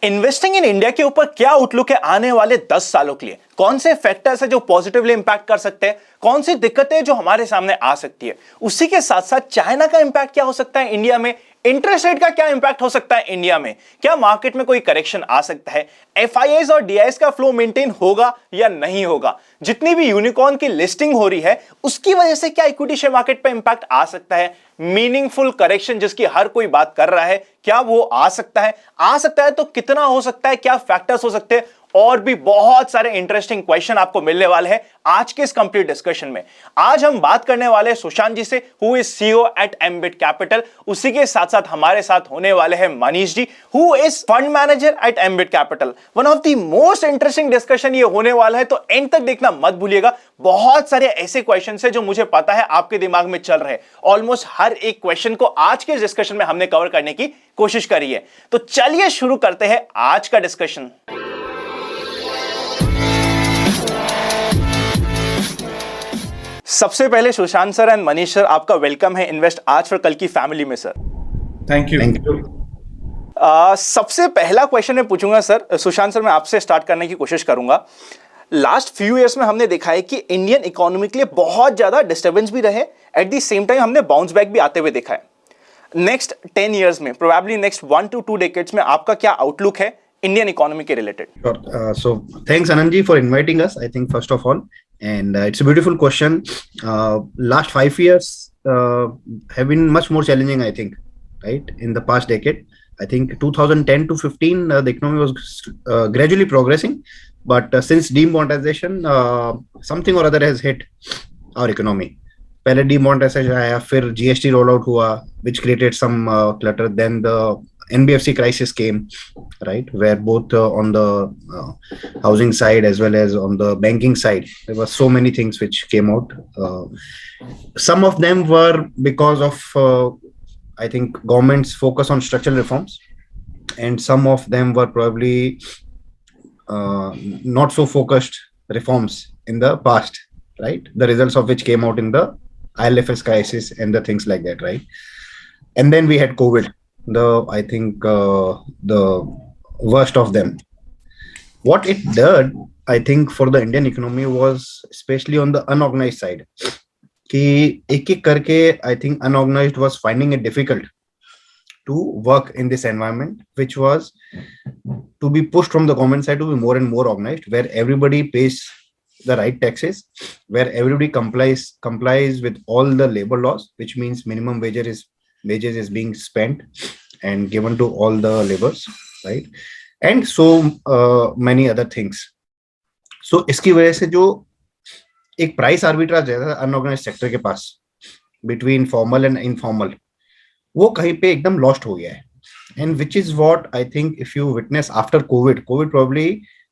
Investing in India के ऊपर क्या आउटलुक है आने वाले 10 सालों के लिए? कौन से फैक्टर्स है जो पॉजिटिवली इंपैक्ट कर सकते हैं? कौन सी दिक्कतें जो हमारे सामने आ सकती है? उसी के साथ साथ चाइना का इंपैक्ट क्या हो सकता है इंडिया में? इंटरेस्ट रेट का क्या इंपैक्ट हो सकता है इंडिया में? क्या मार्केट में कोई करेक्शन आ सकता है? एफआईआईज और डीआईएस का फ्लो मेंटेन होगा या नहीं होगा? जितनी भी यूनिकॉर्न की लिस्टिंग हो रही है उसकी वजह से क्या इक्विटी शेयर मार्केट पे इंपैक्ट आ सकता है? मीनिंगफुल करेक्शन जिसकी हर कोई बात कर रहा है, क्या वो आ सकता है? आ सकता है तो कितना हो सकता है? क्या फैक्टर्स हो सकते हैं? और भी बहुत सारे इंटरेस्टिंग क्वेश्चन आपको मिलने वाले हैं आज के इस कंप्लीट डिस्कशन में। आज हम बात करने वाले हैं सुशांत जी से, who is CEO at Ambit Capital. उसी के साथ साथ हमारे साथ होने वाले हैं Manish ji, who is fund manager at Ambit Capital. One of the most interesting discussion ये होने वाला है, तो एंड तक देखना मत भूलिएगा। बहुत सारे ऐसे क्वेश्चन है जो मुझे पता है आपके दिमाग में चल रहे हैं। ऑलमोस्ट हर एक क्वेश्चन को आज के डिस्कशन में हमने कवर करने की कोशिश करी है। तो चलिए शुरू करते हैं आज का डिस्कशन। सबसे पहले Sushant sir and Manish sir, आपका वेलकम है इन्वेस्ट आज फॉर कल की फैमिली में सर। Thank you. सबसे पहला क्वेश्चन मैं पूछूंगा सर, सुशांत सर मैं आपसे स्टार्ट करने की कोशिश करूंगा। लास्ट फ्यू इयर्स में हमने देखा है कि इंडियन इकोनॉमी के लिए बहुत ज्यादा डिस्टर्बेंस भी रहे, एट द सेम टाइम हमने बाउंस बैक भी आते हुए देखा है। नेक्स्ट 10 इयर्स में, प्रोबेबली नेक्स्ट 1 to 2 डेकेड्स में आपका क्या आउटलुक है इंडियन इकोनॉमी के related? So thanks Anand ji for inviting us, I think first of all, and it's a beautiful question. Last 5 years have been much more challenging, I think, right? In the past decade, I think 2010 to 15 the economy was gradually progressing, but since demonetization something or other has hit our economy. पहले demonetization आया, फिर GST roll out हुआ, which created some clutter. Then the NBFC crisis came, right, where both on the housing side as well as on the banking side, there were so many things which came out. Some of them were because of, I think, government's focus on structural reforms, and some of them were probably not so focused reforms in the past, right? The results of which came out in the IL&FS crisis and the things like that, right? And then we had COVID. I think the worst of them. What it did, I think, for the Indian economy was especially on the unorganized side. कि एक करके, I think, unorganized was finding it difficult to work in this environment, which was to be pushed from the government side to be more and more organized, where everybody pays the right taxes, where everybody complies with all the labor laws, which means minimum wages is being spent and given to all the laborers, right? And so many other things. So इसकी वजह से जो एक price arbitrage है unorganised sector के पास between formal and informal, वो कहीं पे एकदम लॉस्ट हो गया है. And which is what I think if you witness after Covid probably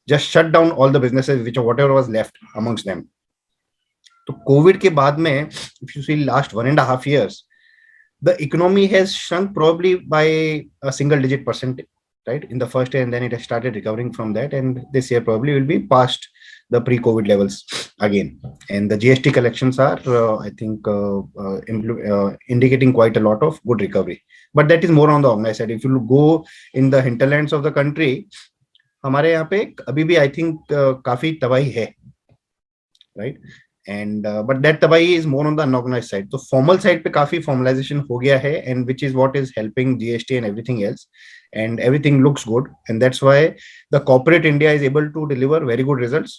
just shut down all the businesses which whatever was left amongst them. तो Covid के बाद में if you see last 1.5 years, the economy has shrunk probably by a single digit percent, right, in the first year, and then it has started recovering from that, and this year probably will be past the pre-COVID levels again. And the GST collections are I think indicating quite a lot of good recovery, but that is more on the organized side. If you go in the hinterlands of the country, हमारे यहाँ पे अभी भी I think काफी तबाही है, right? And but that tabai is more on the unorganized side. So formal side पे काफी formalization हो गया है, and which is what is helping GST and everything else, and everything looks good, and that's why the corporate India is able to deliver very good results,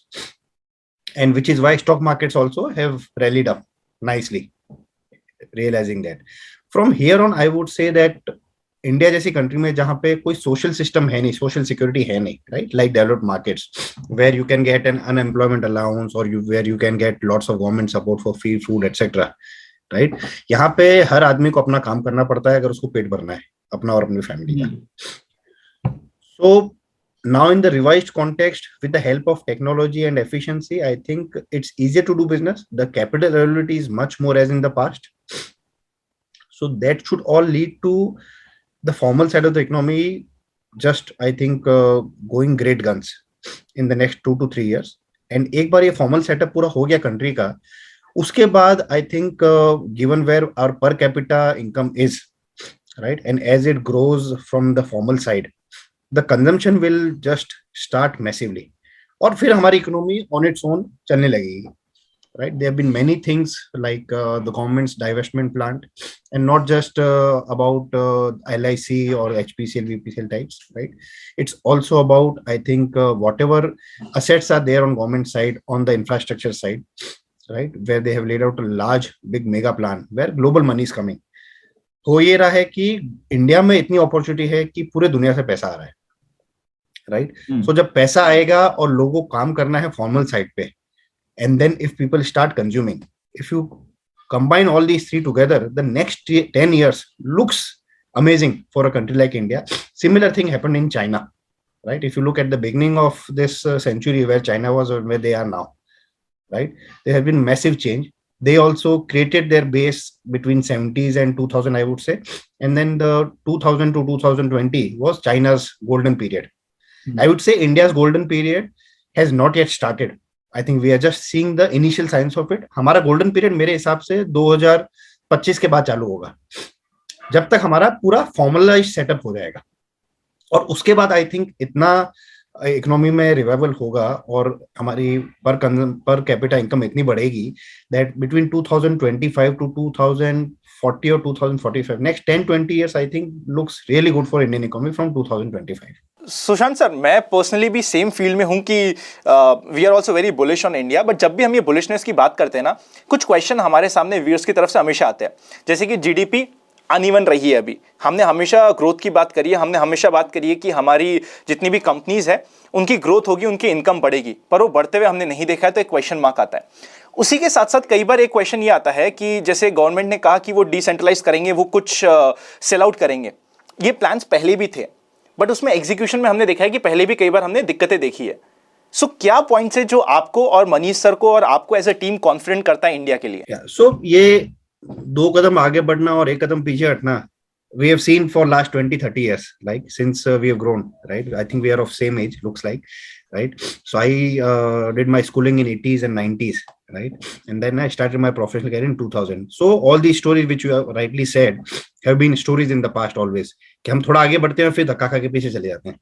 and which is why stock markets also have rallied up nicely, realizing that. From here on, I would say that India जैसी country में जहां पे कोई social system है नहीं, social security है नहीं, right, like developed markets where you can get an unemployment allowance और where you can get lots of government support for free food etcetera, right. यहाँ पे हर आदमी को अपना काम करना पड़ता है अगर उसको पेट भरना है अपना और अपनी फैमिली का. सो now in the revised context, with the help of technology and efficiency, I think it's easier to do business. The capital availability is much more as in the past, so that should all lead to the formal side of the economy just, I think, going great guns in the next 2 to 3 years. And एक बार ये formal setup पूरा हो गया country का, उसके बाद I think given where our per capita income is, right, and as it grows from the formal side, the consumption will just start massively. और फिर हमारी इकोनॉमी on its own चलने लगेगी. Right, there have been many things like the government's divestment plant, and not just about LIC or HPCL, VPCL types. Right, it's also about, I think, whatever assets are there on government side, on the infrastructure side, right, where they have laid out a large, big mega plan where global money is coming. हो ये रहा है कि India में इतनी opportunity है कि पूरे दुनिया से पैसा आ रहा है, राइट. सो जब पैसा आएगा और लोगों को काम करना है फॉर्मल साइड पे, and then if people start consuming, if you combine all these three together, the next 10 years looks amazing for a country like India. Similar thing happened in China, right? If you look at the beginning of this century, where China was or where they are now, right, there has been massive change. They also created their base between 70s and 2000, I would say, and then the 2000 to 2020 was China's golden period. I would say India's golden period has not yet started. I think we are just seeing the initial signs of it. हमारा golden period मेरे हिसाब से 2025 के बाद चालू होगा, जब तक हमारा पूरा formalized setup हो जाएगा. और उसके बाद I think इतना इकोनॉमी में रिवाइवल होगा और हमारी पर कैपिटा इनकम इतनी बढ़ेगी that between 2025 to 2040 or 2045, next 10-20 years, I think looks really good for Indian economy from 2025. Sushant sir, मैं पर्सनली भी सेम फील्ड में हूं कि we are also very bullish on India. But जब भी हम ये बुलिशनेस की बात करते हैं ना, कुछ क्वेश्चन हमारे सामने व्यूअर्स की तरफ से हमेशा आते हैं. जैसे कि जीडीपी अनइवन रही है. अभी हमने हमेशा ग्रोथ की बात करी है, हमने हमेशा बात करी है कि हमारी जितनी भी कंपनीज है उनकी ग्रोथ होगी, उनकी इनकम बढ़ेगी, पर वो बढ़ते हुए हमने नहीं देखा है, तो एक क्वेश्चन मार्क आता है. उसी के साथ साथ कई बार एक क्वेश्चन ये आता है कि जैसे गवर्नमेंट ने कहा कि वो डिसेंट्रलाइज करेंगे, वो कुछ सेल आउट करेंगे. ये प्लान्स पहले भी थे, बट उसमें एग्जीक्यूशन में हमने देखा है कि पहले भी कई बार हमने दिक्कतें देखी है. सो क्या पॉइंट्स है जो आपको और मनीष सर को और आपको एज अ टीम कॉन्फिडेंट करता है इंडिया के लिए? सो ये 2 कदम आगे बढ़ना और 1 कदम पीछे हटना, we have seen for last 20-30 years, like since we have grown, right? I think we are of same age, looks like, right? So I did my schooling in 80s and 90s, right? And then I started my professional career in 2000. So all these stories which you have rightly said have been stories in the past always, कि हम थोड़ा आगे बढ़ते हैं फिर धक्का खा के पीछे चले जाते हैं.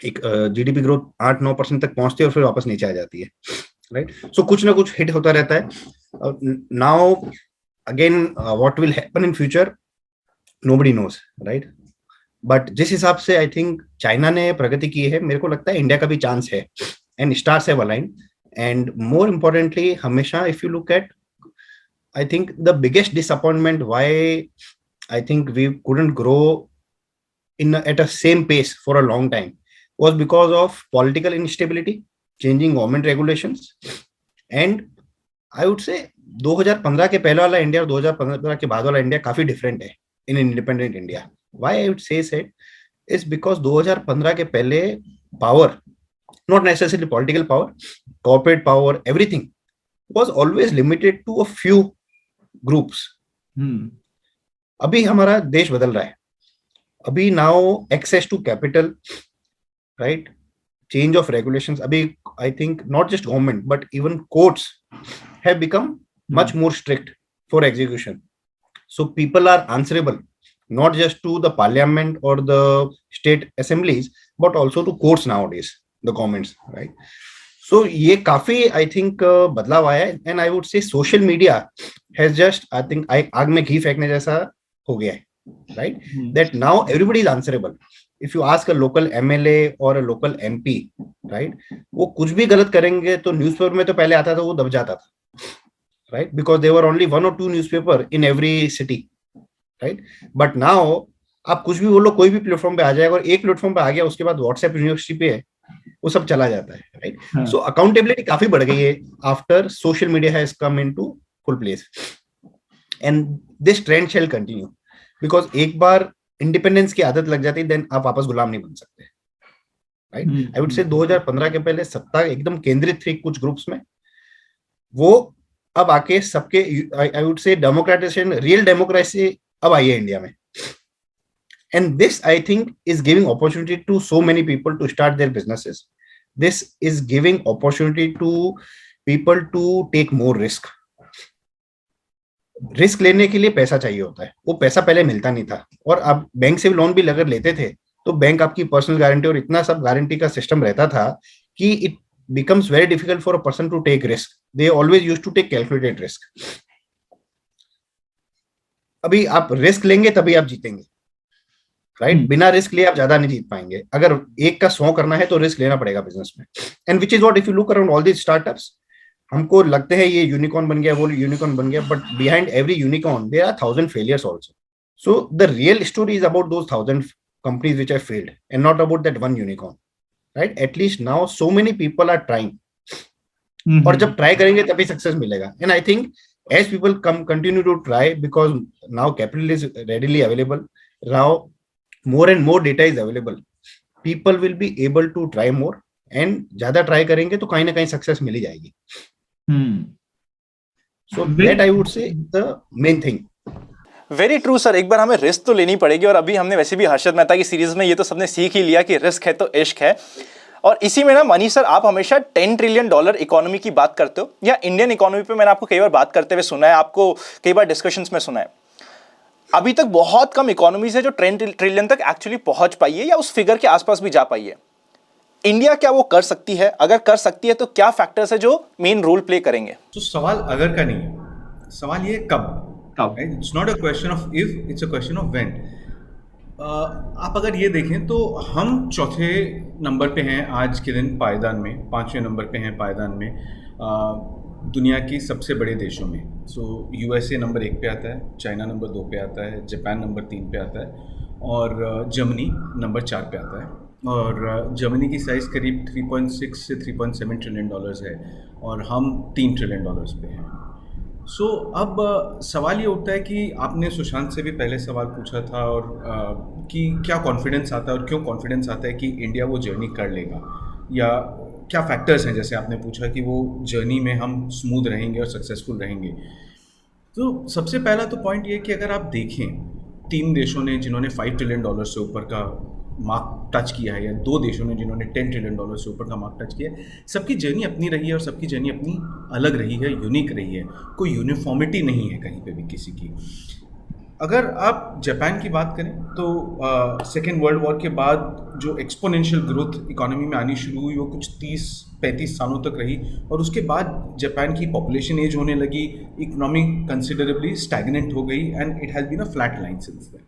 एक जीडीपी ग्रोथ 8-9% तक पहुंचती है और फिर वापस नीचे आ जाती है, राइट. सो कुछ ना कुछ हिट होता रहता है. Now again what will happen in future, nobody knows, right? But जिस हिसाब से आई थिंक चाइना ने प्रगति की है, मेरे को लगता है इंडिया का भी चांस है, and stars have aligned. And more importantly, हमेशा if you look at, I think the biggest disappointment why I think we couldn't grow in at a same pace for a long time was because of political instability, changing government regulations, and I would say 2015 के पहले वाला India और 2015 के बाद वाला India काफी different है in independent India. Why I would say it is because 2015 के पहले power, not necessarily political power, corporate power, everything was always limited to a few groups. अभी हमारा देश बदल रहा है. अभी now access to capital, right, change of regulations, abhi I think not just government but even courts have become much more strict for execution. So people are answerable not just to the parliament or the state assemblies but also to courts nowadays, the governments, right? So ye काफी I think बदलाव आया है, and I would say social media has just, I think, आग में घी फेंकने जैसा हो गया है, right? That now everybody is answerable. If you ask a local MLA or a local MP, right, वो कुछ भी गलत करेंगे तो न्यूज़पेपर में तो पहले आता था, वो दब जाता था, right? Because there were only 1 or 2 newspaper in every city, right? But now आप कुछ भी बोलो, कोई भी प्लेटफॉर्म पे आ जाएगा, और एक प्लेटफॉर्म पे आ गया उसके बाद व्हाट्सएप यूनिवर्सिटी पे है, वो सब चला जाता है, राइट? सो अकाउंटेबिलिटी काफी बढ़ गई है after social media has come into full place, and this trend shall continue. Because एक बार इंडिपेंडेंस की आदत लग जाती है, देन आप वापस गुलाम नहीं बन सकते, राइट? आई वुड से 2015 के पहले सत्ता एकदम केंद्रित थी कुछ ग्रुप्स में, वो अब आके सबके, आई वुड से डेमोक्रेटाइजेशन, रियल डेमोक्रेसी अब आई है इंडिया में. And this, I think, is giving opportunity to so many people to start their businesses. This is giving opportunity to people to take more risk. Risk लेने के लिए पैसा चाहिए होता है, वो पैसा पहले मिलता नहीं था, और अब बैंक से लोन भी अगर लेते थे तो बैंक आपकी पर्सनल गारंटी और इतना सब गारंटी का सिस्टम रहता था कि it becomes very difficult for a person to take risk. They always used to take calculated risk. अभी आप रिस्क लेंगे तभी आप जीतेंगे, राइट? बिना रिस्क लिए आप ज्यादा नहीं जीत पाएंगे. अगर एक का 100 करना है तो रिस्क लेना पड़ेगा बिजनेस में. And which is what if you look around all these startups, हमको लगते हैं ये यूनिकॉर्न बन गया, वो यूनिकॉर्न बन गया, but behind every unicorn there are 1000 failures also. So the real story is about those 1000 companies which have failed and not about that one unicorn. Right? At least now so many people are trying. और जब try करेंगे तभी success मिलेगा. And I think as people continue to try, because now capital is readily available, now more and more data is available, people will be able to try more, and ज्यादा try करेंगे तो कहीं ना कहीं success मिल ही जाएगी. So that I would say the main thing. Very true sir. एक बार हमें risk तो लेनी पड़ेगी, और अभी हमने वैसे भी हर्षद मेहता की सीरीज में ये तो सबने सीख ही लिया कि रिस्क है तो इश्क है. और इसी में ना मनीष सर, आप हमेशा $10 ट्रिलियन इकोनॉमी की बात करते हो, या इंडियन इकोनॉमी पे मैंने आपको कई बार बात करते हुए सुना है, आपको कई बार डिस्कशंस में सुना है. अभी तक बहुत कम इकोनॉमीज है जो 10 ट्रिलियन तक एक्चुअली पहुंच पाई है, या उस फिगर के आसपास भी जा पाई है. इंडिया क्या वो कर सकती है? अगर कर सकती है तो क्या फैक्टर्स है जो मेन रोल प्ले करेंगे? तो सवाल अगर का नहीं है, सवाल ये कब. It's not a question of if, it's a question of when. आप अगर ये देखें तो हम चौथे नंबर पे हैं आज के दिन पायदान में, 5वें नंबर पे हैं पायदान में दुनिया की सबसे बड़े देशों में. सो USA नंबर 1 पे आता है, चाइना नंबर 2 पे आता है, जापान नंबर 3 पे आता है, और जर्मनी नंबर 4 पे आता है. और जर्मनी की साइज़ करीब 3.6 से 3.7 ट्रिलियन डॉलर्स है, और हम 3 ट्रिलियन डॉलर्स पे हैं. सो अब सवाल ये उठता है कि आपने सुशांत से भी पहले सवाल पूछा था, और कि क्या कॉन्फिडेंस आता है और क्यों कॉन्फिडेंस आता है कि इंडिया वो जर्नी कर लेगा, या क्या फैक्टर्स हैं, जैसे आपने पूछा कि वो जर्नी में हम स्मूथ रहेंगे और सक्सेसफुल रहेंगे. तो सबसे पहला तो पॉइंट ये कि अगर आप देखें 3 देशों ने जिन्होंने $5 ट्रिलियन से ऊपर का मार्क टच किया है, या 2 देशों ने जिन्होंने $10 ट्रिलियन से ऊपर का मार्क टच किया है, सबकी जर्नी अपनी रही है, और सबकी जर्नी अपनी अलग रही है, यूनिक रही है. कोई यूनिफॉर्मिटी नहीं है कहीं पे भी किसी की. अगर आप जापान की बात करें तो सेकेंड वर्ल्ड वॉर के बाद जो एक्सपोनेंशियल ग्रोथ इकोनॉमी में आनी शुरू हुई वो कुछ 30-35 सालों तक रही, और उसके बाद जापान की पॉपुलेशन एज होने लगी, इकोनॉमी कंसिडरेबली स्टैग्नेंट हो गई, and it has been a flat line since then.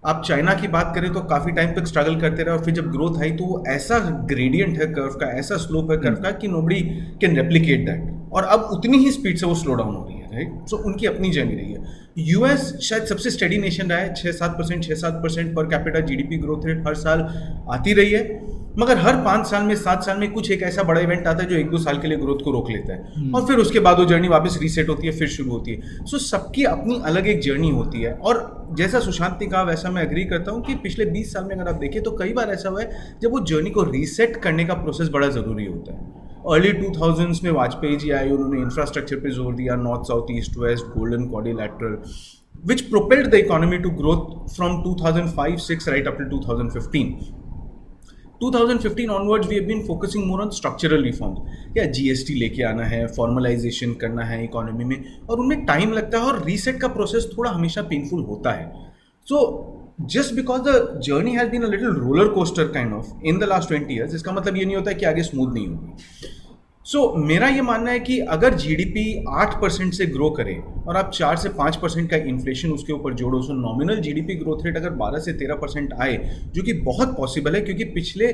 आप चाइना की बात करें तो काफ़ी टाइम तक स्ट्रगल करते रहे, और फिर जब ग्रोथ आई तो वो ऐसा ग्रेडियंट है कर्व का, ऐसा स्लोप है कर्व का कि नोबडी कैन रेप्लिकेट दैट, और अब उतनी ही स्पीड से वो स्लो डाउन हो रही है, राइट. सो उनकी अपनी जर्नी रही है. यूएस शायद सबसे स्टेडी नेशन रहा है, 6-7% per capita GDP growth rate हर साल आती रही है, मगर हर 5 साल में 7 साल में कुछ एक ऐसा बड़ा इवेंट आता है जो 1-2 साल के लिए ग्रोथ को रोक लेता है, और फिर उसके बाद वो जर्नी वापस रीसेट होती है, फिर शुरू होती है. सो सबकी अपनी अलग एक जर्नी होती है, और जैसा सुशांत ने कहा वैसा मैं एग्री करता हूँ कि पिछले 20 साल में अगर आप देखें तो कई बार ऐसा हुआ है जब वो जर्नी को रीसेट करने का प्रोसेस बड़ा ज़रूरी होता है. अर्ली 2000s में वाजपेयी जी आए, उन्होंने इंफ्रास्ट्रक्चर पे जोर दिया, north south east west golden quadrilateral, which propelled the economy to growth from 2005-06 right up till 2015. 2015 onwards we have been focusing more on structural reforms. या GST लेके आना है, फॉर्मलाइजेशन करना है इकोनॉमी में, और उनमें टाइम लगता है, और रीसेट का प्रोसेस थोड़ा हमेशा पेनफुल होता है. सो just because the journey has been a little roller coaster kind of in the last 20 years, इसका मतलब ये नहीं होता है कि आगे स्मूथ नहीं होगी. सो मेरा ये मानना है कि अगर जीडीपी 8% से ग्रो करे और आप 4 से 5% का इन्फ्लेशन उसके ऊपर जोड़ो, सो नॉमिनल जीडीपी ग्रोथ रेट अगर 12 से 13% आए, जो कि बहुत पॉसिबल है क्योंकि पिछले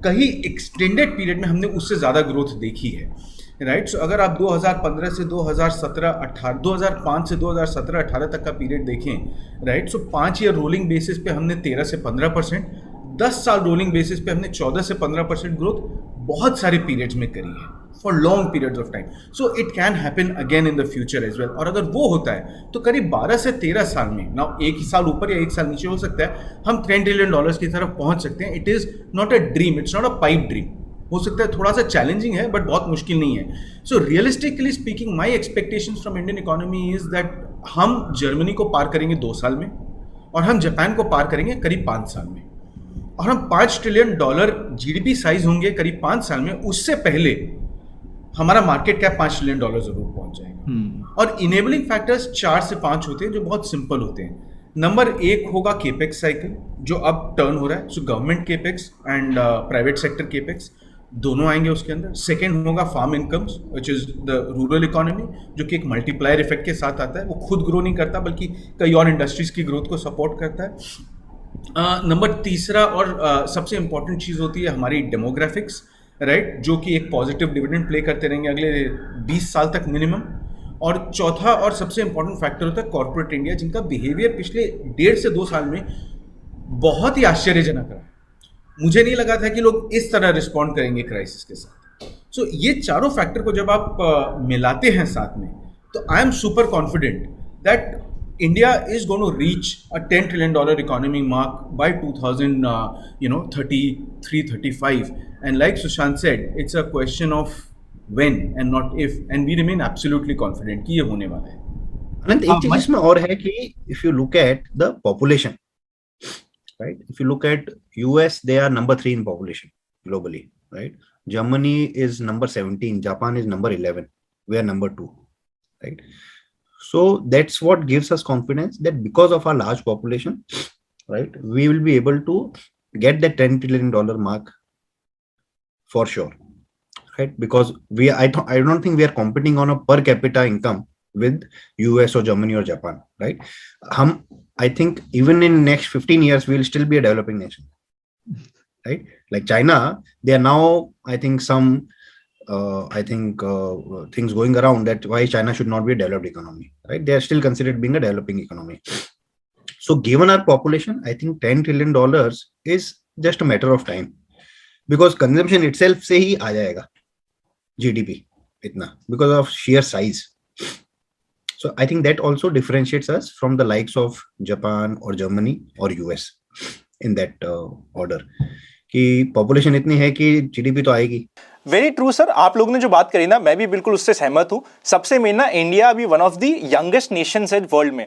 कई एक्सटेंडेड पीरियड में हमने उससे ज़्यादा ग्रोथ देखी है, राइट. सो अगर आप 2015 से 2017-18, 2005 से 2017-18 तक का पीरियड देखें, राइट, सो 5 ईयर रोलिंग बेसिस पे हमने 13 से 15%, 10 साल रोलिंग बेसिस पे हमने 14 से 15% ग्रोथ बहुत सारे पीरियड्स में करी है, for long periods of time. So it can happen again in the future as well. और अगर वो होता है तो करीब 12 से 13 साल में, ना एक साल ऊपर या एक साल नीचे हो सकता है, हम $10 ट्रिलियन की तरफ पहुंच सकते हैं. It is not a dream, it's not a pipe dream. हो सकता है थोड़ा सा चैलेंजिंग है बट बहुत मुश्किल नहीं है. सो realistically speaking my expectations from Indian economy is that हम जर्मनी को पार करेंगे 2 साल में, और हम जापान को पार करेंगे करीब 5 साल में, और हम $5 ट्रिलियन जीडीपी साइज होंगे करीब 5 साल में. उससे पहले हमारा मार्केट कैप $5 ट्रिलियन जरूर पहुंच जाएगा. और इनेबलिंग फैक्टर्स 4 से 5 होते हैं जो बहुत सिंपल होते हैं, नंबर एक होगा केपेक्स साइकिल जो अब टर्न हो रहा है, so government capex and private sector capex दोनों आएंगे उसके अंदर। सेकेंड होगा farm incomes which is the rural economy, जो कि एक मल्टीप्लायर इफेक्ट के साथ आता है, वो खुद ग्रो नहीं करता बल्कि कई और इंडस्ट्रीज की ग्रोथ को सपोर्ट करता है। नंबर तीसरा और सबसे इंपॉर्टेंट चीज़ होती है हमारी डेमोग्राफिक्स, राइट, जो कि एक पॉजिटिव डिविडेंड प्ले करते रहेंगे अगले 20 साल तक मिनिमम। और चौथा और सबसे इंपॉर्टेंट फैक्टर होता है कॉर्पोरेट इंडिया, जिनका बिहेवियर पिछले 1.5 से 2 साल में बहुत ही आश्चर्यजनक रहा। मुझे नहीं लगा था कि लोग इस तरह रिस्पॉन्ड करेंगे क्राइसिस के साथ। सो ये चारों फैक्टर को जब आप मिलाते हैं साथ में, तो I am super confident that India is going to reach a $10 trillion economy mark by 2033, 35. And like Sushant said, it's a question of when and not if. And we remain absolutely confident कि ये होने वाला है। अनंत, एक चीज इसमें और है कि if you look at the population, right? If you look at US, they are number 3 in population globally, right? Germany is number 17, Japan is number 11, we are number 2, right? So that's what gives us confidence that because of our large population, right, we will be able to get the $10 trillion mark for sure, right? Because I don't think we are competing on a per capita income with US or Germany or Japan, right? I think even in next 15 years, we will still be a developing nation, right? Like China, they are now, I think things going around that why China should not be a developed economy, right? They are still considered being a developing economy. So given our population, I think $10 trillion is just a matter of time, because consumption itself से ही आ जाएगा GDP इतना, because of sheer size. So I think that also differentiates us from the likes of Japan or Germany or US in that order. कि population इतनी है कि GDP तो आएगी। Very true sir, आप लोगों ने जो बात करी ना, मैं भी बिल्कुल उससे सहमत हूं। सबसे मेन ना, इंडिया अभी one of the youngest Nations है वर्ल्ड में,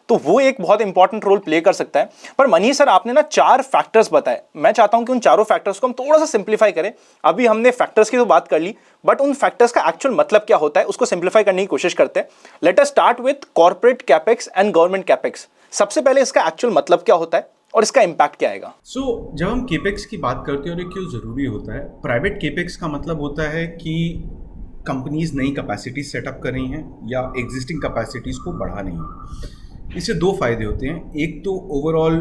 तो वो एक बहुत इंपॉर्टेंट रोल प्ले कर सकता है। पर मनीष सर, आपने ना 4 फैक्टर्स बताए, मैं चाहता हूं कि उन चारों फैक्टर्स को हम थोड़ा सा सिंप्लीफाई करें। अभी हमने फैक्टर्स की तो बात कर ली, बट उन फैक्टर्स का एक्चुअल मतलब क्या होता है उसको सिंप्लीफाई करने की कोशिश करते हैं। Let us start with corporate capex and government capex. सबसे पहले इसका एक्चुअल मतलब क्या होता है और इसका इंपैक्ट क्या आएगा? जब हम केपेक्स की बात करते हैं और ये क्यों ज़रूरी होता है, प्राइवेट केपेक्स का मतलब होता है कि कंपनीज नई कैपेसिटीज सेटअप कर रही हैं या एग्जिस्टिंग कैपेसिटीज़ को बढ़ा रही हैं। इससे 2 फ़ायदे होते हैं। एक तो ओवरऑल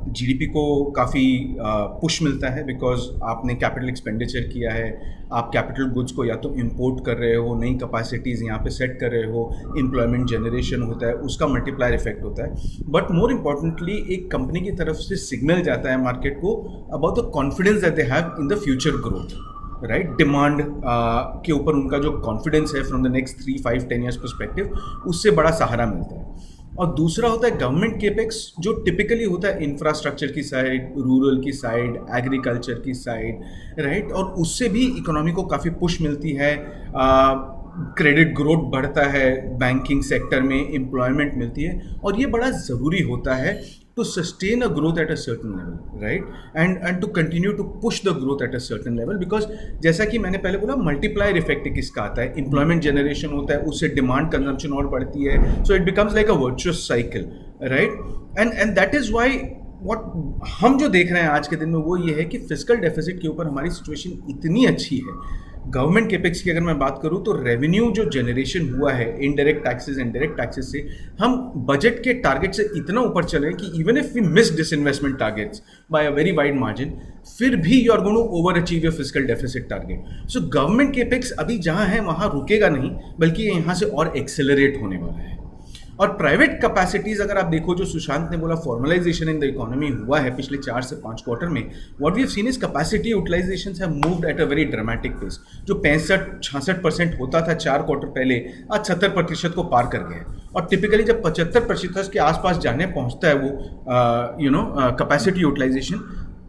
जीडीपी को काफ़ी पुश मिलता है, बिकॉज आपने कैपिटल एक्सपेंडिचर किया है, आप कैपिटल गुड्स को या तो इंपोर्ट कर रहे हो, नई कैपेसिटीज़ यहाँ पे सेट कर रहे हो, एम्प्लॉयमेंट जनरेशन होता है, उसका मल्टीप्लायर इफेक्ट होता है। बट मोर इम्पॉर्टेंटली एक कंपनी की तरफ से सिग्नल जाता है मार्केट को about the confidence that they have in the future growth, right. Demand के ऊपर उनका जो कॉन्फिडेंस है from the next 3, 5, 10 years perspective, उससे बड़ा सहारा मिलता है। और दूसरा होता है गवर्नमेंट केपेक्स, जो टिपिकली होता है इंफ्रास्ट्रक्चर की साइड, रूरल की साइड, एग्रीकल्चर की साइड, राइट। और उससे भी इकोनॉमी को काफ़ी पुश मिलती है, क्रेडिट ग्रोथ बढ़ता है, बैंकिंग सेक्टर में एम्प्लॉयमेंट मिलती है, और ये बड़ा ज़रूरी होता है to sustain a growth at a certain level, right? And to continue to push the growth at a certain level, because जैसा कि मैंने पहले बोला, मल्टीप्लायर इफेक्ट किसका आता है, एम्प्लॉयमेंट जनरेशन होता है, उससे डिमांड कंजम्पशन और बढ़ती है, so it becomes like a virtuous cycle, right. And that is why what हम जो देख रहे हैं आज के दिन में वो ये है कि फिस्कल डेफिसिट के ऊपर हमारी सिचुएशन इतनी अच्छी है। गवर्नमेंट केपेक्स की अगर मैं बात करूं तो रेवेन्यू जो जनरेशन हुआ है इनडायरेक्ट टैक्सेस, इनडायरेक्ट टैक्सेस से हम बजट के टारगेट से इतना ऊपर चले कि even if we miss disinvestment targets by a very wide margin, फिर भी you are going to over achieve your fiscal deficit target. So government capex अभी जहां है वहां रुकेगा नहीं, बल्कि यहाँ से और एक्सेलरेट होने वाला है। और प्राइवेट कैपेसिटीज अगर आप देखो, जो सुशांत ने बोला फॉर्मलाइजेशन इन द इकोनॉमी हुआ है पिछले 4 से 5 क्वार्टर में, what we have seen is capacity utilisations have moved at a very dramatic pace. जो 65-66% होता था 4 क्वार्टर पहले, आज 70% को पार कर गया। और टिपिकली जब 75% के आसपास जाने पहुंचता है वो capacity utilisation,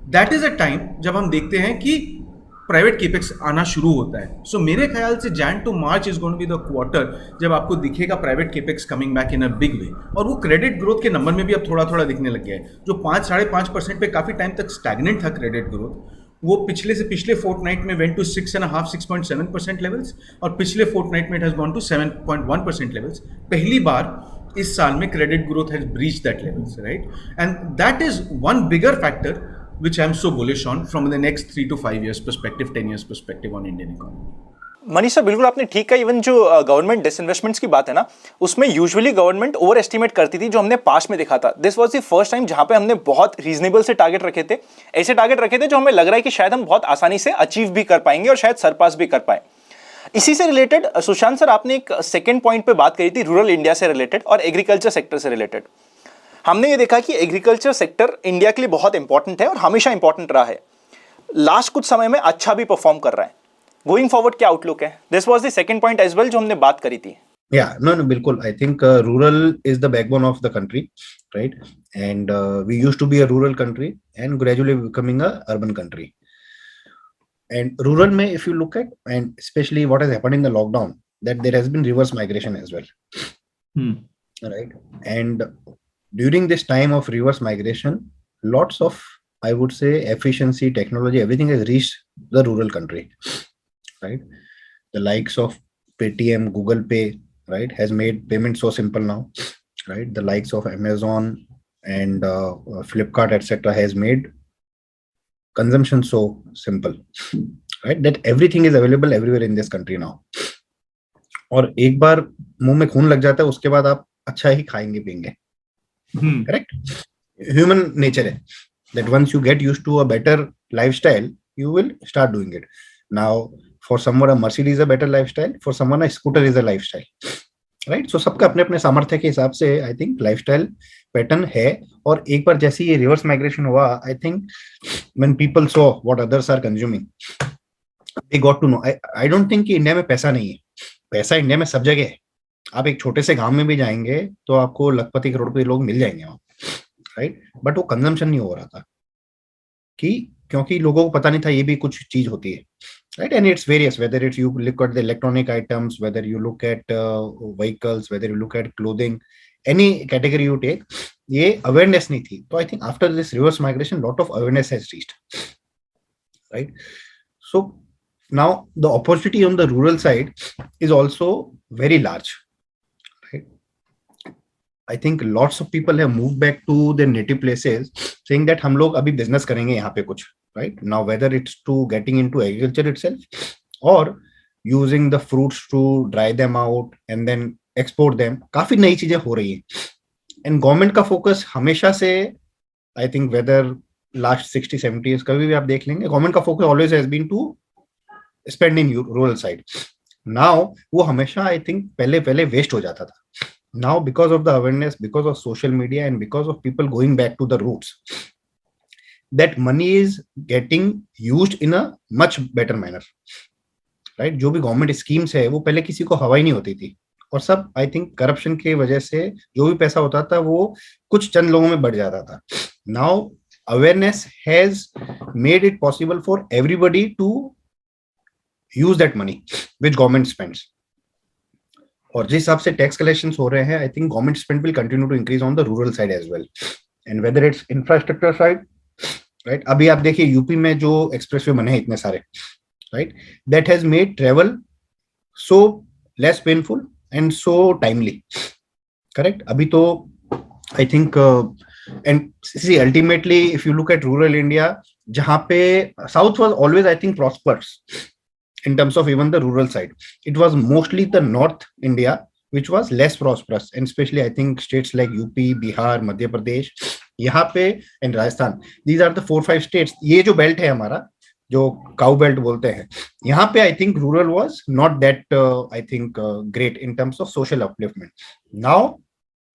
that is a time जब हम देखते हैं कि प्राइवेट केपेक्स आना शुरू होता है। सो मेरे ख्याल से Jan to March is going to be the quarter जब आपको दिखेगा private capex coming back in a big way. और वो क्रेडिट ग्रोथ के नंबर में भी अब थोड़ा थोड़ा दिखने लग गया है। जो 5-5.5% पे काफ़ी टाइम तक स्टैग्नेंट था क्रेडिट ग्रोथ, वो पिछले से पिछले फोर्टनाइट में वेंट टू 6.5-6.7% लेवल्स, और पिछले फोर्टनाइट में it has gone to 7.1% levels. पहली बार इस साल में credit growth has breached that levels, right? And that is one bigger factor which I'm so bullish on from the next 3 to 5 years perspective, 10 years perspective on Indian economy. Manish sir, बिल्कुल आपने ठीक कहा। Even जो government डिसइन्वेस्टमेंट्स की बात है ना, उसमें यूजुअली गवर्नमेंट ओवर एस्टिमेट करती थी, जो हमने पास्ट में देखा था। This was the first time जहां पे हमने बहुत रीजनेबल से टारगेट रखे थे, ऐसे टारगेट रखे थे जो हमें लग रहा है कि शायद हम बहुत आसानी से अचीव भी कर पाएंगे और शायद सरपास भी कर पाए। इसी से रिलेटेड सुशांत सर, आपने एक सेकेंड पॉइंट पे बात करी थी रूरल इंडिया से रिलेटेड और एग्रीकल्चर सेक्टर से रिलेटेड। हमने ये देखा कि एग्रीकल्चर सेक्टर इंडिया के लिए बहुत इंपॉर्टेंट है और हमेशा इंपॉर्टेंट रहा है। लास्ट कुछ समय में अच्छा भी परफॉर्म कर रहा है। गोइंग फॉरवर्ड क्या आउटलुक है? This was the second point as well जो हमने बात करी थी। No, बिल्कुल। I think rural is the backbone of the country, right? And we used to be a rural country and gradually becoming a urban country. And rural में if you look at, and especially what has happened in the lockdown, that there has been reverse migration as well, right? And during this time of reverse migration, lots of, I would say, efficiency, technology, everything has reached the rural country, right? The likes of Paytm, Google Pay, right, has made payment so simple now, right? The likes of Amazon and Flipkart, etc., has made consumption so simple, right? That everything is available everywhere in this country now. और एक बार मुंह में खून लग जाता है, उसके बाद आप अच्छा ही खाएंगे पिएंगे, correct? Human nature है that once you get used to a better lifestyle, you will start doing it. Now, for someone a Mercedes is a better lifestyle, for someone a scooter is a lifestyle, right? So सबका अपने अपने सामर्थ्य के हिसाब से I think lifestyle pattern है। और एक बार जैसे ये reverse migration हुआ, I think when people saw what others are consuming, they got to know. I don't think कि इंडिया में पैसा नहीं है। पैसा इंडिया में सब जगह है। आप एक छोटे से गांव में भी जाएंगे तो आपको लखपति करोड़पति लोग मिल जाएंगे वहां, राइट? बट वो कंजम्पशन नहीं हो रहा था क्योंकि लोगों को पता नहीं था ये भी कुछ चीज होती है, right? And it's various, whether it's you look at the electronic items, whether you look at vehicles, whether you look at clothing, any category you take, ये awareness नहीं थी। तो I think after this reverse migration, lot of awareness has reached, right? So now the opportunity on the rural side is also very large, right? I think lots of people have moved back to their native places saying that हम लोग अभी business करेंगे यहाँ पे कुछ, right? Now whether it's to getting into agriculture itself or using the fruits to dry them out and then export them, काफी नई चीजें हो रही हैं। And government का focus हमेशा से, I think whether last 60-70 years कभी भी आप देख लेंगे, government का focus always has been to spend in rural side. Now वो हमेशा I think पहले waste हो जाता था। Now because of the awareness, because of social media and because of people going back to the roots, that money is getting used in a much better manner, right? जो भी government schemes है वो पहले किसी को हवा ही नहीं होती थी और सब आई थिंक करप्शन की वजह से जो भी पैसा होता था वो कुछ चंद लोगों में बढ़ जाता था। Now awareness has made it possible for everybody to use that money which government spends. और जिस हिसाब से टैक्स कलेक्शंस हो रहे हैं, I think government spend will continue to increase on the rural side as well, and whether it's infrastructure side, right? अभी आप देखिए यूपी में जो एक्सप्रेसवे बने हैं इतने सारे, right? That has made travel so less painful and so timely, correct? अभी तो I think and see ultimately if you look at rural India, जहां पे south was always I think prospers in terms of even the rural side, it was mostly the North India which was less prosperous, and especially I think states like UP, Bihar, Madhya Pradesh, यहाँ पे and Rajasthan, these are the 4-5 states. ये जो belt है हमारा, जो cow belt बोलते हैं, यहाँ पे I think rural was not that I think great in terms of social upliftment. Now,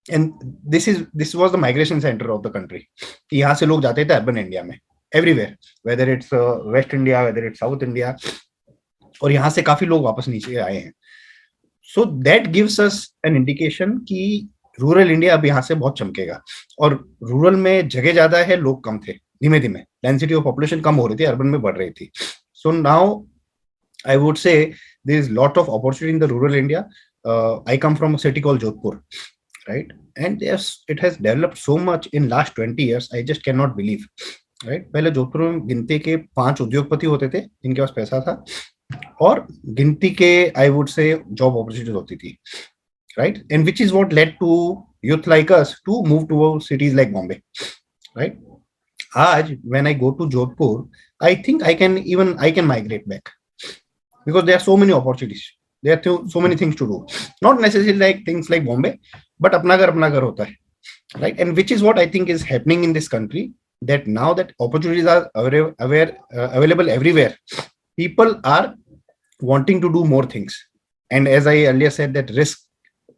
and this was the migration center of the country. यहाँ से लोग जाते थे अर्बन इंडिया में everywhere, whether it's West India, whether it's South India, और यहाँ से काफी लोग वापस नीचे आए हैं। So that gives us an indication कि रूरल इंडिया अब यहाँ से बहुत चमकेगा। और रूरल में जगह ज्यादा है, लोग कम थे, धीमे धीमे डेंसिटी ऑफ पॉपुलेशन कम हो रही थी, अर्बन में बढ़ रही थी। So now I would say there is lot of opportunity in the rural India. I come from a city called Jodhpur, right? And yes, it has developed so much in last 20 years, I just can not believe, right? पहले जोधपुर में गिनती के 5 उद्योगपति होते थे जिनके पास पैसा था, और गिनती के I would say job opportunities होती थी, right? And which is what led to youth like us to move to cities like Bombay, right? Aaj, when I go to Jodhpur, I think I can migrate back because there are so many opportunities. There are so many things to do. Not necessarily like things like Bombay, but apna ghar hota hai, right? And which is what I think is happening in this country. That now that opportunities are available everywhere, people are wanting to do more things. And as I earlier said, that risk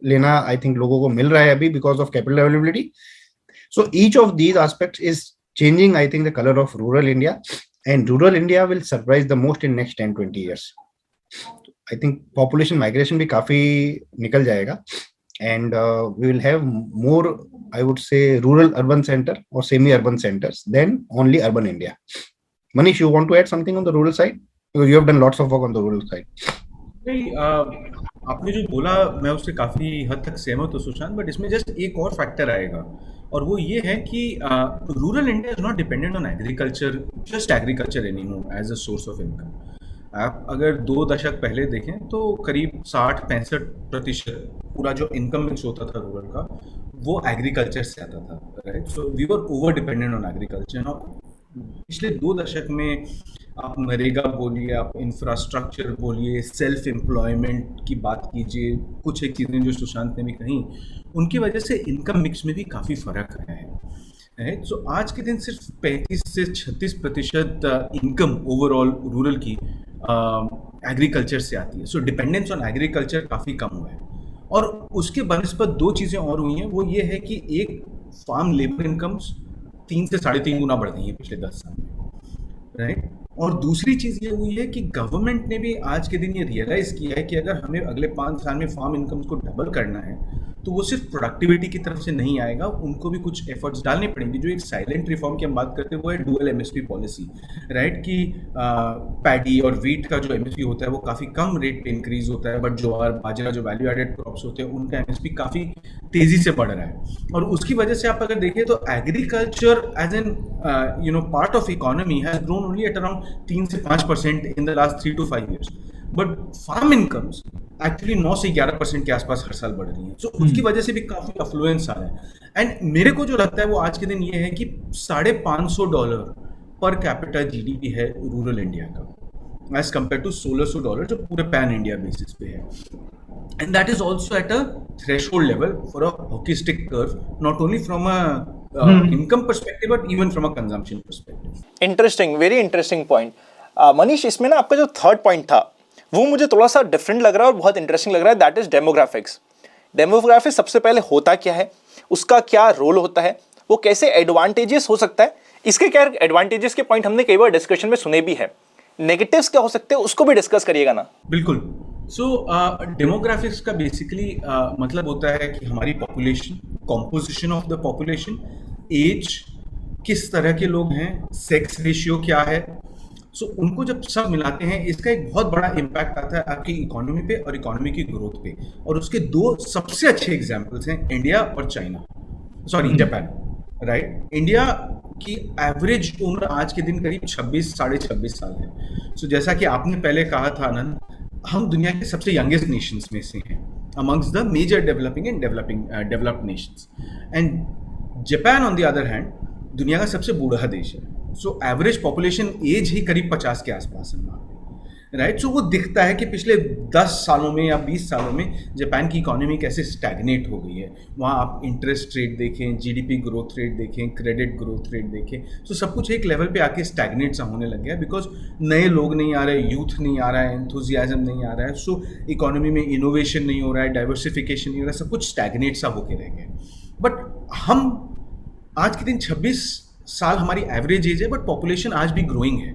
lena, I think logo ko mil raha hai abhi because of capital availability. So each of these aspects is changing, I think, the color of rural India, and rural India will surprise the most in next 10-20 years. I think population migration bhi काफी निकल जाएगा, and we will have more, I would say, rural urban center or semi-urban centers than only urban India. Manish, you want to add something on the rural side? Because you have done lots of work on the rural side. नहीं, आपने जो बोला मैं उससे काफ़ी हद तक सहमत हूँ सुशांत, बट इसमें जस्ट एक और फैक्टर आएगा, और वो ये है कि rural India is not dependent on agriculture, just agriculture anymore as a source of income. आप अगर 2 दशक पहले देखें तो करीब 60-65% पूरा जो इनकम मिक्स होता था रूरल का, वो एग्रीकल्चर से आता था, right? So we were over dependent on agriculture. पिछले 2 दशक में आप नरेगा बोलिए, आप इंफ्रास्ट्रक्चर बोलिए, सेल्फ एम्प्लॉयमेंट की बात कीजिए, कुछ एक चीज़ें जो सुशांत ने भी कही, उनकी वजह से इनकम मिक्स में भी काफ़ी फ़र्क आया है, राइट? सो आज के दिन सिर्फ 35 से 36% इनकम ओवरऑल रूरल की एग्रीकल्चर से आती है। सो डिपेंडेंस ऑन एग्रीकल्चर काफ़ी कम हुआ है, और उसके बनस्पत 2 चीज़ें और हुई हैं। वो ये है कि एक, फार्म लेबर इनकम्स 3 से 3.5 गुना बढ़ गई है पिछले 10 साल में, राइट? और दूसरी चीज़ ये हुई है कि गवर्नमेंट ने भी आज के दिन ये रियलाइज़ किया है कि अगर हमें अगले 5 साल में फार्म इनकम्स को डबल करना है, तो वो सिर्फ प्रोडक्टिविटी की तरफ से नहीं आएगा, उनको भी कुछ एफर्ट्स डालने पड़ेंगे। जो एक साइलेंट रिफॉर्म की हम बात करते हैं वो है डुअल एमएसपी पॉलिसी, राइट? कि पैडी और वीट का जो एमएसपी होता है वो काफ़ी कम रेट पे इंक्रीज होता है, बट ज्वार बाजरा जो वैल्यू एडेड क्रॉप्स होते हैं उनका एमएसपी काफ़ी तेज़ी से बढ़ रहा है। और उसकी वजह से आप अगर देखें तो agriculture as an part of economy has grown only at around 3 से 5% in the last 3 to 5 years, but farm incomes actually 9 से 11% के आसपास हर साल बढ़ रही है। सो उसकी वजह से भी काफ़ी अफ्लुएंस आ रहा है। एंड मेरे को जो लगता है वो आज के दिन ये है कि $550 पर कैपिटा जीडीपी है रूरल इंडिया का, एज कम्पेयर टू $1600 जो पूरे पैन इंडिया बेसिस पे है। And that is also at a threshold level for a hockey stick curve, not only from a income perspective but even from a consumption perspective. Interesting, very interesting point. Manish, इसमें ना आपका जो third point था वो मुझे थोड़ा सा different लग रहा है और बहुत इंटरेस्टिंग लग रहा है, दैट इज डेमोग्राफिक्स। डेमोग्राफिक्स सबसे पहले होता क्या है, उसका क्या रोल होता है, वो कैसे एडवांटेजेस हो सकता है, इसके क्या एडवांटेजेस के पॉइंट हमने कई बार डिस्कशन में सुने भी है, नेगेटिव्स क्या हो सकते हैं उसको भी डिस्कस करिएगा ना। बिल्कुल। सो डेमोग्राफिक्स का बेसिकली मतलब होता है कि हमारी population, composition of the population, age, किस तरह के लोग हैं, सेक्स रेशियो क्या है। सो उनको जब सब मिलाते हैं इसका एक बहुत बड़ा इम्पैक्ट आता है आपकी इकोनॉमी पे और इकोनॉमी की ग्रोथ पे। और उसके 2 सबसे अच्छे एग्जांपल्स हैं इंडिया और China, sorry Japan, right? India की एवरेज उम्र आज के दिन करीब 26-26.5 साल है। सो जैसा कि आपने पहले कहा था आनंद, हम दुनिया के सबसे यंगेस्ट नेशंस में से हैं amongst the major developing and developed nations. And Japan on the other hand दुनिया का सबसे बूढ़ा देश है। सो एवरेज पॉपुलेशन एज ही करीब 50 के आसपास है वहाँ पे, राइट? सो वो दिखता है कि पिछले 10 सालों में या 20 सालों में जापान की इकोनॉमी कैसे स्टैग्नेट हो गई है। वहाँ आप इंटरेस्ट रेट देखें, जीडीपी ग्रोथ रेट देखें, क्रेडिट ग्रोथ रेट देखें, सो सब कुछ एक लेवल पे आके स्टैग्नेट सा होने लग गया, बिकॉज नए लोग नहीं आ रहे, यूथ नहीं आ रहा है, एंथुजियाज्म नहीं आ रहा है। सो इकोनॉमी में इनोवेशन नहीं हो रहा है, डाइवर्सिफिकेशन नहीं हो रहा है, सब कुछ स्टैग्नेट सा होके रह गया। बट हम आज के दिन 26 साल हमारी एवरेज एज है, बट पॉपुलेशन आज भी ग्रोइंग है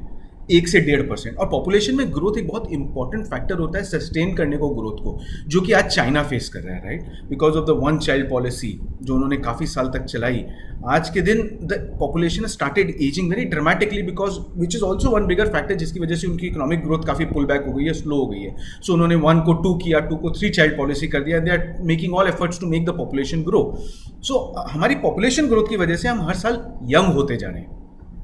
1 से 1.5%। और पॉपुलेशन में ग्रोथ एक बहुत इंपॉर्टेंट फैक्टर होता है सस्टेन करने को ग्रोथ को, जो कि आज चाइना फेस कर रहा है, right? Because of the 1 child policy जो उन्होंने काफ़ी साल तक चलाई। आज के दिन the population started ageing very dramatically, because which is also one bigger factor जिसकी वजह से उनकी इकोनॉमिक ग्रोथ काफ़ी पुल बैक हो गई है, स्लो हो गई है। सो उन्होंने 1 को 2 किया, 2 को 3 चाइल्ड पॉलिसी कर दिया। They are making all efforts to make the population grow. So हमारी पॉपुलेशन ग्रोथ की वजह से हम हर साल यंग होते जा रहे हैं,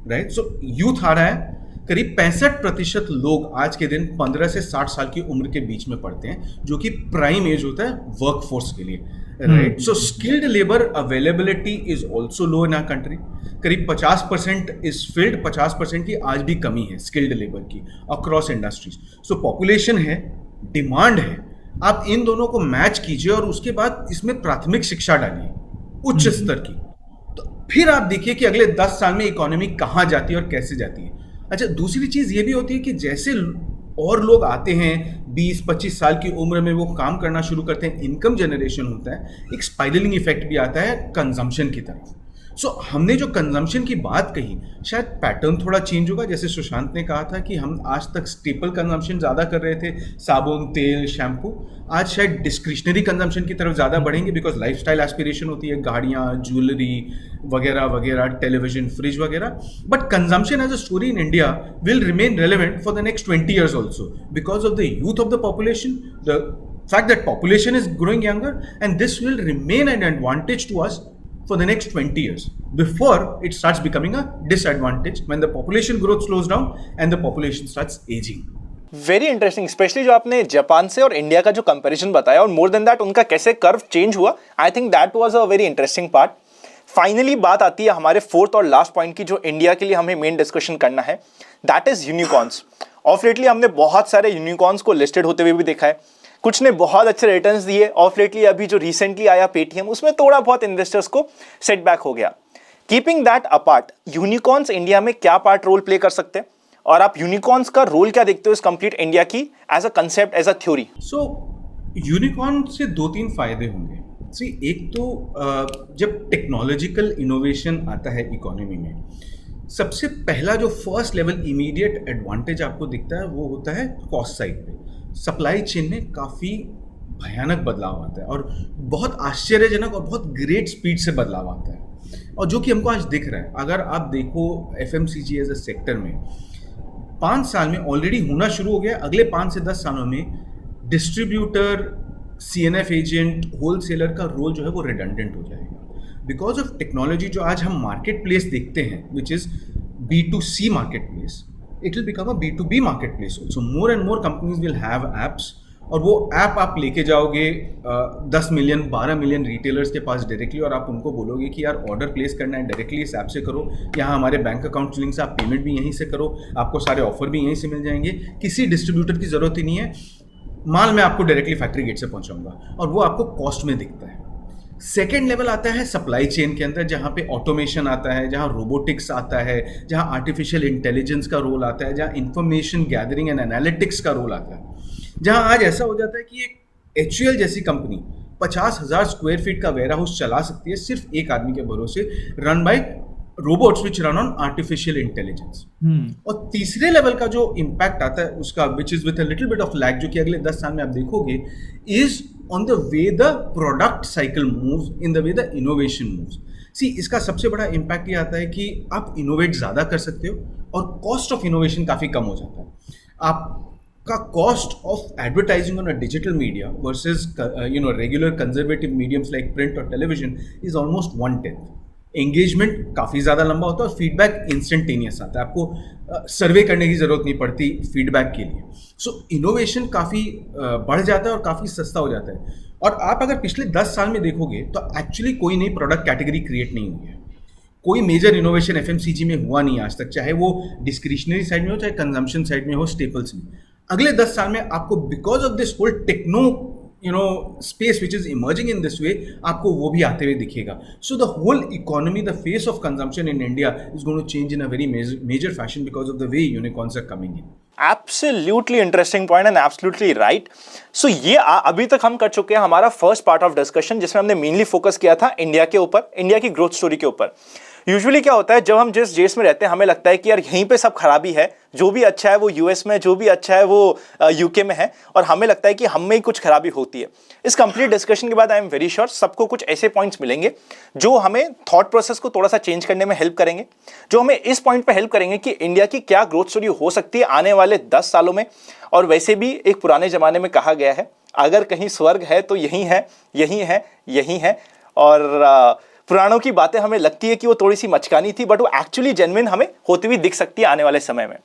राइट? सो यूथ आ रहा है, करीब 65% लोग आज के दिन 15 से 60 साल की उम्र के बीच में पड़ते हैं, जो कि प्राइम एज होता है वर्क फोर्स के लिए, right? So skilled labour availability is also low in our country. करीब 50% इज फिल्ड, 50% की आज भी कमी है स्किल्ड लेबर की अक्रॉस इंडस्ट्रीज. सो पॉपुलेशन है, डिमांड है, आप इन दोनों को मैच कीजिए और उसके बाद इसमें प्राथमिक शिक्षा डालिए उच्च स्तर की, तो फिर आप देखिए कि अगले 10 साल में इकोनॉमी कहाँ जाती है और कैसे जाती है. अच्छा, दूसरी चीज ये भी होती है कि जैसे और लोग आते हैं 20-25 साल की उम्र में, वो काम करना शुरू करते हैं, इनकम जनरेशन होता है, एक स्पाइरलिंग इफेक्ट भी आता है कंजम्पशन की तरफ. सो हमने जो कंजम्पशन की बात कही, शायद पैटर्न थोड़ा चेंज होगा. जैसे सुशांत ने कहा था कि हम आज तक स्टेपल कंजम्पशन ज़्यादा कर रहे थे, साबुन, तेल, शैम्पू. आज शायद डिस्क्रिशनरी कंजम्पशन की तरफ ज़्यादा बढ़ेंगे, बिकॉज लाइफस्टाइल एस्पिरेशन होती है, गाड़ियाँ, ज्वेलरी वगैरह वगैरह, टेलीविजन, फ्रिज वगैरह. But consumption as a story in India will remain relevant for the next 20 years also, because of the youth of the population, the fact that population is growing younger, and this will remain an advantage to us for the next 20 years before it starts becoming a disadvantage when the population growth slows down and the population starts aging. Very interesting, specially जो आपने Japan से और India का जो comparison बताया, और more than that उनका कैसे कर्व चेंज हुआ, I think that was a very interesting part. Finally बात आती है हमारे फोर्थ और लास्ट पॉइंट की, जो इंडिया के लिए हमें मेन डिस्कशन करना है, that is unicorns. Of lately हमने बहुत सारे यूनिकॉर्न्स को लिस्टेड होते हुए भी देखा है, कुछ ने बहुत अच्छे रिटर्न्स दिए. ऑफ लेटली अभी जो रिसेंटली आया पेटीएम, उसमें थोड़ा बहुत इन्वेस्टर्स को सेटबैक हो गया. Keeping that apart, unicorns India में क्या पार्ट रोल प्ले कर सकते हैं, और आप यूनिकॉर्न्स का रोल क्या देखते हो इस कंप्लीट इंडिया की as a concept, as a theory? So unicorn से 2-3 फायदे होंगे. सी, एक तो जब टेक्नोलॉजिकल इनोवेशन आता है इकोनॉमी में, सबसे पहला जो फर्स्ट लेवल इमीडिएट एडवांटेज आपको दिखता है वो होता है कॉस्ट साइड पे. सप्लाई चेन में काफ़ी भयानक बदलाव आता है, और बहुत आश्चर्यजनक और बहुत ग्रेट स्पीड से बदलाव आता है, और जो कि हमको आज दिख रहा है. अगर आप देखो FMCG एज अ सेक्टर में 5 साल में ऑलरेडी होना शुरू हो गया, अगले 5 से 10 सालों में डिस्ट्रीब्यूटर, CNF एजेंट, होलसेलर का रोल जो है वो रिडंडेंट हो जाएगा बिकॉज ऑफ टेक्नोलॉजी. जो आज हम मार्केट प्लेस देखते हैं which is B2C market place, it will become a B2B marketplace also. More and more companies will have apps, और वो ऐप आप लेके जाओगे 10 मिलियन 12 मिलियन रिटेलर्स के पास डायरेक्टली, और आप उनको बोलोगे कि यार ऑर्डर प्लेस करना है डायरेक्टली इस ऐप से करो, यहाँ हमारे बैंक अकाउंट लिंक से आप पेमेंट भी यहीं से करो, आपको सारे ऑफर भी यहीं से मिल जाएंगे, किसी डिस्ट्रीब्यूटर की ज़रूरत ही नहीं है, माल मैं आपको डायरेक्टली फैक्ट्री गेट से पहुँचाऊँगा, और वो आपको कॉस्ट में दिखता है. सेकेंड लेवल आता है सप्लाई चेन के अंदर, जहाँ पे ऑटोमेशन आता है, जहाँ रोबोटिक्स आता है, जहाँ आर्टिफिशियल इंटेलिजेंस का रोल आता है, जहाँ इंफॉर्मेशन गैदरिंग एंड एनालिटिक्स का रोल आता है, जहाँ आज ऐसा हो जाता है कि एक HUL जैसी कंपनी 50,000 स्क्वायर फीट का वेयर हाउस चला सकती है सिर्फ एक आदमी के भरोसे, run by robots which run on artificial intelligence. और तीसरे लेवल का जो इम्पैक्ट आता है उसका, which is with a little bit of lag, जो कि अगले 10 साल में आप देखोगे, is on the way the product cycle moves, in the way the innovation moves. See, इसका सबसे बड़ा इम्पैक्ट ये आता है कि आप इनोवेट ज़्यादा कर सकते हो और कॉस्ट ऑफ इनोवेशन काफ़ी कम हो जाता है. आपका cost of advertising on a digital media versus regular conservative mediums like print और टेलीविजन इज ऑलमोस्ट 1/10. एंगेजमेंट काफ़ी ज़्यादा लंबा होता है और फीडबैक इंस्टेंटेनियस आता है, आपको सर्वे करने की ज़रूरत नहीं पड़ती फीडबैक के लिए. सो इनोवेशन काफ़ी बढ़ जाता है और काफ़ी सस्ता हो जाता है. और आप अगर पिछले 10 साल में देखोगे तो एक्चुअली कोई नई प्रोडक्ट कैटेगरी क्रिएट नहीं हुई है, कोई मेजर इनोवेशन FMCG में हुआ नहीं आज तक, चाहे वो डिस्क्रिशनरी साइड में हो, चाहे कंजम्पशन साइड में हो, स्टेपल्स में. अगले 10 साल में आपको because of this whole techno space which is emerging in this way, आपको वो भी आते हुए दिखेगा. So the whole economy, the face of consumption in India is going to change in a very major fashion because of the way unicorns are coming in. Absolutely interesting point and absolutely right. So ये अभी तक हम कर चुके हैं हमारा first part of discussion, जिसमें हमने मेनली फोकस किया था इंडिया के ऊपर, इंडिया की ग्रोथ स्टोरी के ऊपर. यूजुअली क्या होता है, जब हम जिस देश में रहते हैं हमें लगता है कि यार यहीं पे सब खराबी है, जो भी अच्छा है वो US में, जो भी अच्छा है वो UK में है, और हमें लगता है कि हम में ही कुछ खराबी होती है. इस कंप्लीट डिस्कशन के बाद आई एम वेरी श्योर सबको कुछ ऐसे पॉइंट्स मिलेंगे जो हमें थॉट प्रोसेस को थोड़ा सा चेंज करने में हेल्प करेंगे, जो हमें इस पॉइंट पे हेल्प करेंगे कि इंडिया की क्या ग्रोथ स्टोरी हो सकती है आने वाले 10 सालों में. और वैसे भी एक पुराने ज़माने में कहा गया है, अगर कहीं स्वर्ग है तो यही है, यही है, यही है. और पुराणों की बातें हमें लगती है कि वो थोड़ी सी मचकानी थी, बट वो एक्चुअली जेन्युइन हमें होती हुई दिख सकती है आने वाले समय में.